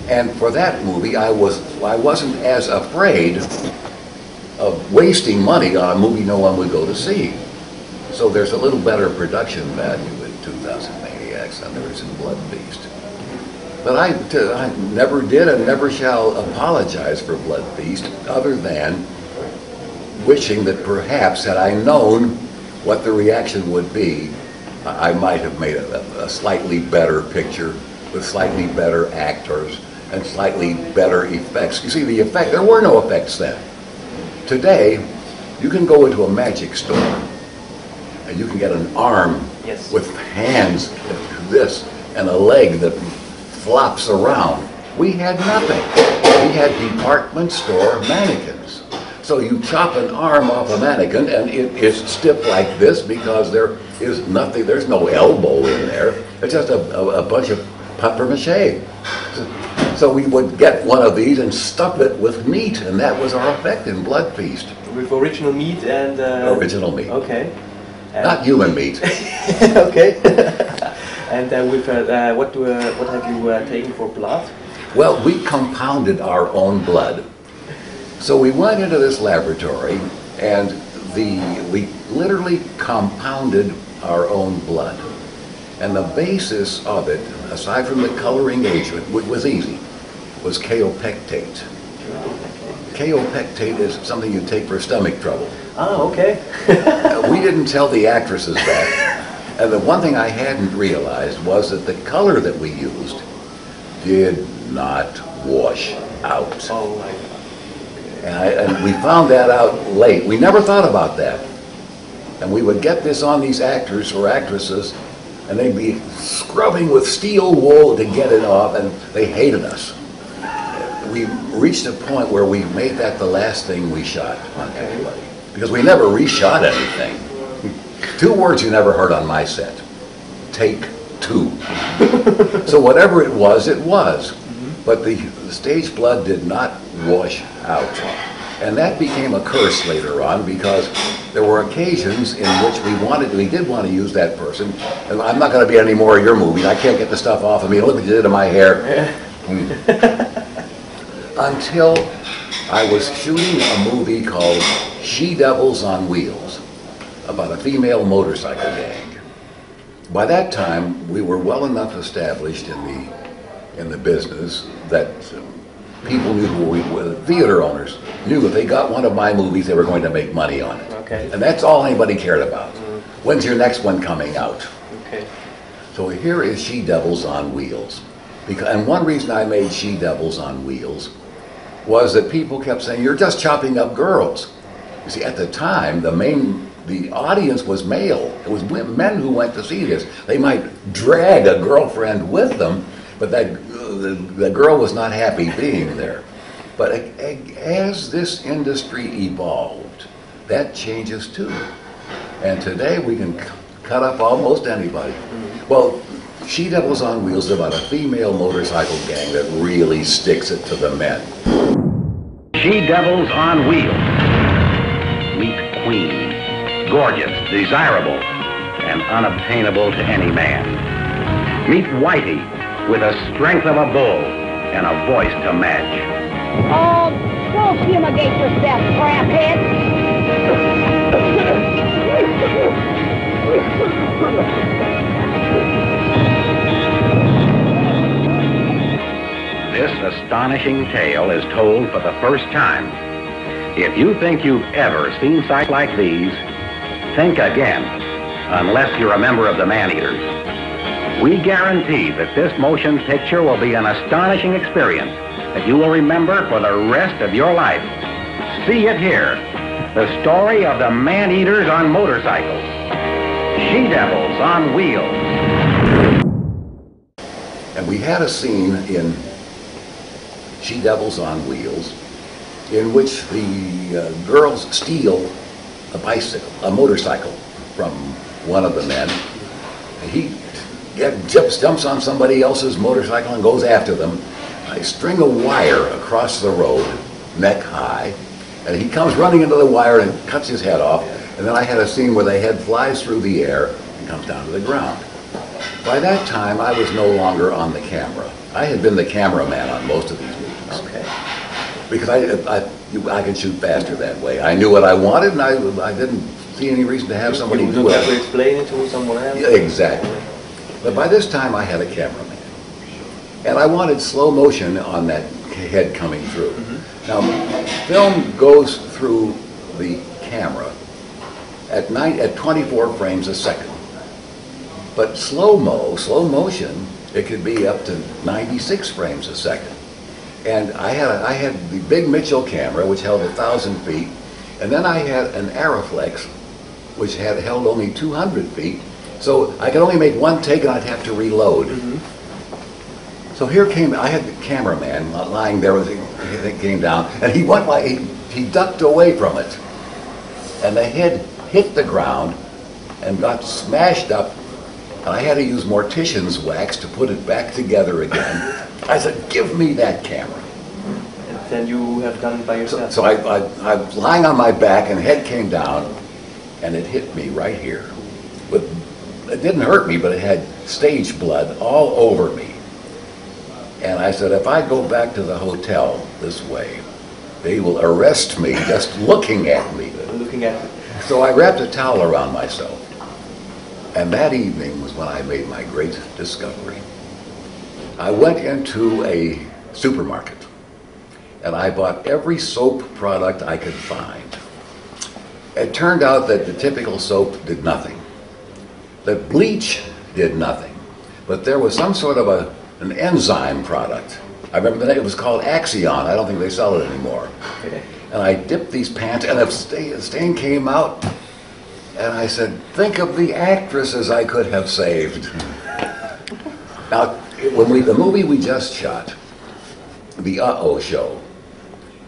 And for that movie, I wasn't as afraid of wasting money on a movie no one would go to see. So there's a little better production value in 2000 Maniacs than there is in Blood Feast. But I never did and never shall apologize for Blood Feast, other than wishing that perhaps had I known what the reaction would be, I might have made a slightly better picture with slightly better actors and slightly better effects. You see, there were no effects then. Today, you can go into a magic store and you can get an arm with hands like this and a leg that flops around. We had nothing. We had department store mannequins. So you chop an arm off a mannequin and it is stiff like this because there is nothing, there's no elbow in there. It's just a bunch of papier-mâché. So we would get one of these and stuff it with meat, and that was our effect in Blood Feast. With original meat and... Original meat. Okay. Not human meat. Okay. And with what have you taken for blood? Well, we compounded our own blood. So we went into this laboratory and we literally compounded our own blood. And the basis of it, aside from the coloring agent, which was easy, was kaopectate. Kaopectate is something you take for stomach trouble. Oh, okay. We didn't tell the actresses that. And the one thing I hadn't realized was that the color that we used did not wash out. Oh my God. And we found that out late. We never thought about that. And we would get this on these actors or actresses, and they'd be scrubbing with steel wool to get it off, and they hated us. We reached a point where we made that the last thing we shot on everybody, because we never reshot anything. 2 words you never heard on my set: take 2. So whatever it was, it was. But the stage blood did not wash out. And that became a curse later on, because there were occasions in which we did want to use that person. And I'm not going to be any more of your movies. I can't get the stuff off of me. Look what you did to my hair. Until I was shooting a movie called She-Devils on Wheels, about a female motorcycle gang. By that time, we were well enough established in the business that people knew who we were. Theater owners knew if they got one of my movies, they were going to make money on it. Okay. And that's all anybody cared about. When's your next one coming out? Okay. So here is She-Devils on Wheels. And one reason I made She-Devils on Wheels was that people kept saying, you're just chopping up girls. You see, at the time, the audience was male. It was men who went to see this. They might drag a girlfriend with them, but the girl was not happy being there. But as this industry evolved, that changes too. And today we can cut up almost anybody. Well, She-Devils on Wheels is about a female motorcycle gang that really sticks it to the men. She-Devils on Wheels. Meet Queen. Gorgeous, desirable, and unobtainable to any man. Meet Whitey, with the strength of a bull and a voice to match. Oh, don't fumigate yourself, craphead. This astonishing tale is told for the first time. If you think you've ever seen sights like these, think again, unless you're a member of the Man-Eaters. We guarantee that this motion picture will be an astonishing experience that you will remember for the rest of your life. See it here, the story of the Man-Eaters on motorcycles. She-Devils on Wheels. And we had a scene in She-Devils on Wheels in which the girls steal a motorcycle from one of the men. And he jumps on somebody else's motorcycle and goes after them. I string a wire across the road, neck high, and he comes running into the wire and cuts his head off. And then I had a scene where the head flies through the air and comes down to the ground. By that time, I was no longer on the camera. I had been the cameraman on most of these movies. Okay. Because I could shoot faster that way. I knew what I wanted, and I didn't see any reason to have somebody You do don't have to it. explain it to someone else. Yeah, exactly. But by this time, I had a cameraman. And I wanted slow motion on that head coming through. Now, film goes through the camera at 24 frames a second. But slow motion, it could be up to 96 frames a second. And I had the big Mitchell camera, which held 1,000 feet, and then I had an Arriflex, which held only 200 feet. So I could only make one take, and I'd have to reload. So I had the cameraman lying there as it came down, and he ducked away from it. And the head hit the ground and got smashed up, and I had to use mortician's wax to put it back together again. I said, give me that camera. And then you have done it by yourself. So I was lying on my back, and the head came down, and it hit me right here. But it didn't hurt me, but it had stage blood all over me. And I said, if I go back to the hotel this way, they will arrest me just looking at me. Looking at it. So I wrapped a towel around myself. And that evening was when I made my great discovery. I went into a supermarket, and I bought every soap product I could find. It turned out that the typical soap did nothing. That bleach did nothing. But there was some sort of an enzyme product. I remember the name, it was called Axion. I don't think they sell it anymore. Okay. And I dipped these pants, and the stain came out, and I said, think of the actresses I could have saved. Now, the movie we just shot, the Uh-Oh Show,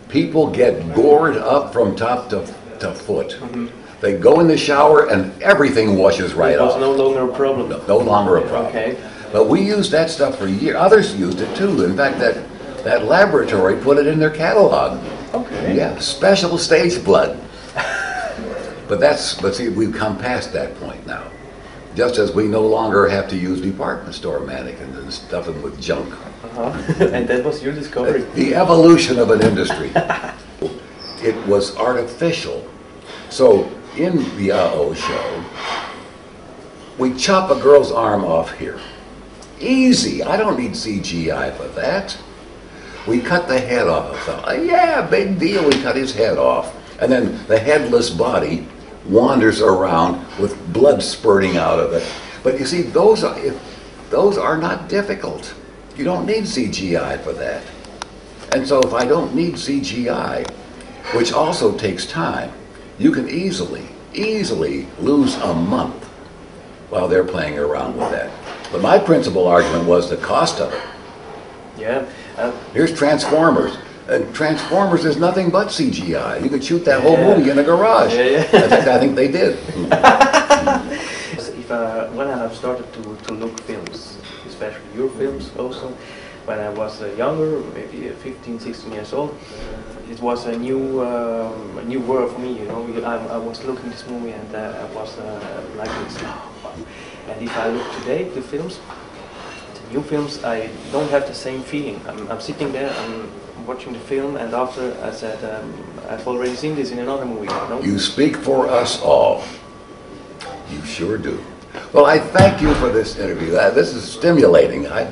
people get gored up from top to foot. They go in the shower, and everything washes right off. It was no longer a problem. No longer a problem. Okay. But we used that stuff for years. Others used it too. In fact, that laboratory put it in their catalog. Okay. Yeah, special stage blood. But see, we've come past that point now. Just as we no longer have to use department store mannequins and stuff them with junk. And that was your discovery. The evolution of an industry. It was artificial. So in the Uh-Oh Show, we chop a girl's arm off here. Easy. I don't need CGI for that. We cut the head off of something. Yeah, big deal. We cut his head off. And then the headless body wanders around with blood spurting out of it. But you see, those are not difficult. You don't need CGI for that. And so if I don't need CGI, which also takes time, you can easily lose a month while they're playing around with that. But my principal argument was the cost of it. Yeah. Here's Transformers. And Transformers is nothing but CGI. You could shoot that whole movie in a garage. I think they did. When I have started to look films, especially your films also, when I was younger, maybe 15, 16 years old, it was a new world for me, you know. I was looking at this movie, and I was like this. And if I look today, the films, the new films, I don't have the same feeling. I'm sitting there, I'm watching the film, and after I said, I've already seen this in another movie. You know? You speak for us all. You sure do. Well, I thank you for this interview. This is stimulating. I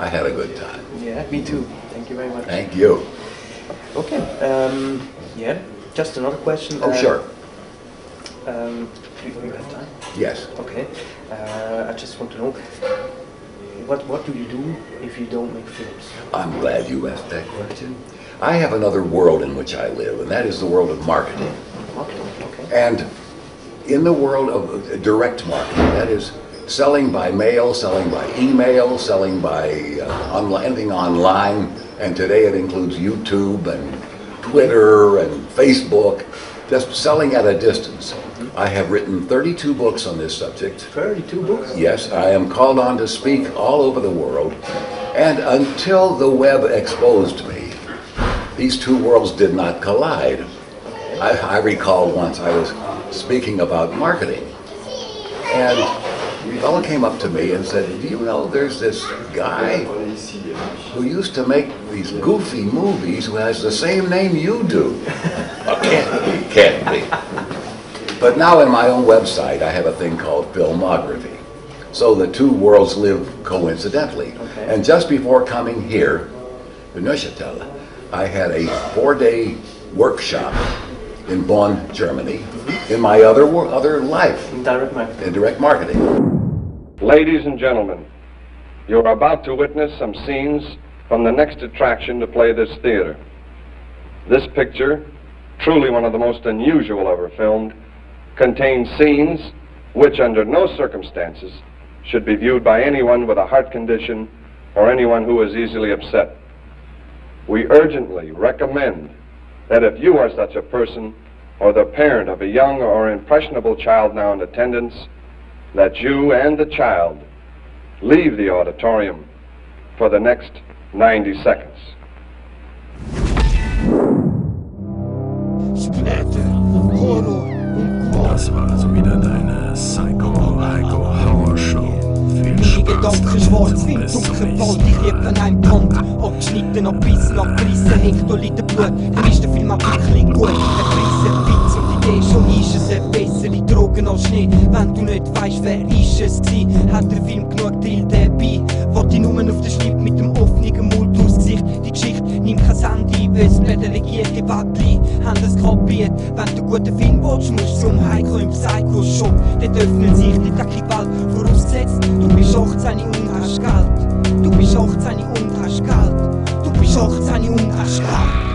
had a good time. Yeah, me too. Thank you very much. Thank you. Okay. Yeah. Just another question. Oh, sure. Do you have time? Yes. Okay. I just want to know, what do you do if you don't make films? I'm glad you asked that question. I have another world in which I live, and that is the world of marketing. Okay. And in the world of direct marketing, that is selling by mail, selling by email, selling by anything online, and today it includes YouTube and Twitter and Facebook, just selling at a distance. I have written 32 books on this subject. 32 books? Yes, I am called on to speak all over the world, and until the web exposed me, these two worlds did not collide. I recall once I was speaking about marketing, and a fellow came up to me and said, do you know there's this guy who used to make these goofy movies who has the same name you do? Oh, can't be. But now in my own website, I have a thing called Filmography. So the two worlds live coincidentally. Okay. And just before coming here to Neuchâtel, I had a 4-day workshop in Bonn, Germany, in my other life, In direct marketing. in direct marketing. Ladies and gentlemen, you're about to witness some scenes from the next attraction to play this theater. This picture, truly one of the most unusual ever filmed, contains scenes which under no circumstances should be viewed by anyone with a heart condition or anyone who is easily upset. We urgently recommend that if you are such a person or the parent of a young or impressionable child now in attendance, that you and the child leave the auditorium for the next 90 seconds. Das war also wieder deine Psycho-Heiko-Horror-Show. Viel Spaß Gedanken schwarz, Wind, dunkelwald, ich lieb an einem Kant. Abgeschnitten, abbissen, abgerissen, Hektoliter Blut. Dann ist der Film auch wirklich gut. Ein Prise, Witz und die Idee, schon ist es eine bessere Drogen als Schnee. Wenn du nicht weißt, wer ist es gewesen, hat der Film genug Drill dabei. Wollt ich nur auf den Schnitt mit dem offenen Mund aus Gesicht. Die Geschichte nimmt kein Handy, weil es privilegierte Wattli haben das kapiert. Wenn du guten Film willst, musst du zum Heiko im Psycho-Shop. Dort öffnen sich die Gewalt, vorausgesetzt, du bist 18 und hast Geld. Du bist 18 und hast Geld. Du bist 18 und hast Geld.